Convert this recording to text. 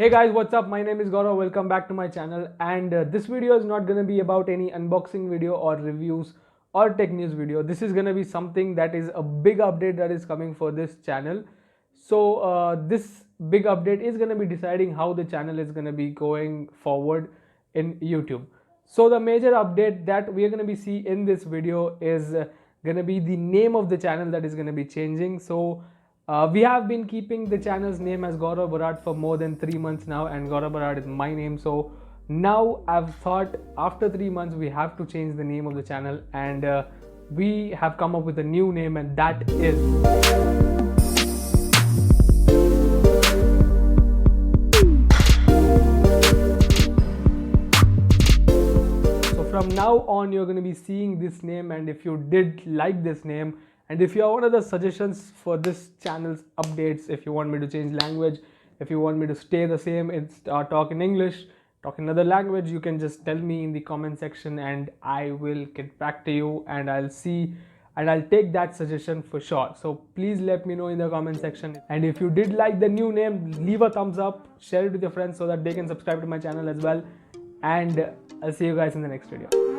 Hey guys, what's up? My name is Gaurav. Welcome back to my channel. And this video is not gonna be about any unboxing video or reviews or tech news video. This is gonna be something that is a big update that is coming for this channel. So this big update is gonna be deciding how the channel is gonna be going forward in YouTube. So the major update that we are gonna be see in this video is gonna be the name of the channel that is gonna be changing. So we have been keeping the channel's name as Gaurav Barat for more than 3 months now, and Gaurav Barat is my name. So now I've thought after 3 months we have to change the name of the channel, and we have come up with a new name, and that is from now on you're going to be seeing this name. And if you did like this name, and if you are one of the suggestions for this channel's updates, if you want me to change language, if you want me to stay the same and talk in English, talk in another language, you can just tell me in the comment section and I will get back to you, and I'll see and I'll take that suggestion for sure. So please let me know in the comment section. And if you did like the new name, leave a thumbs up, share it with your friends so that they can subscribe to my channel as well. And I'll see you guys in the next video.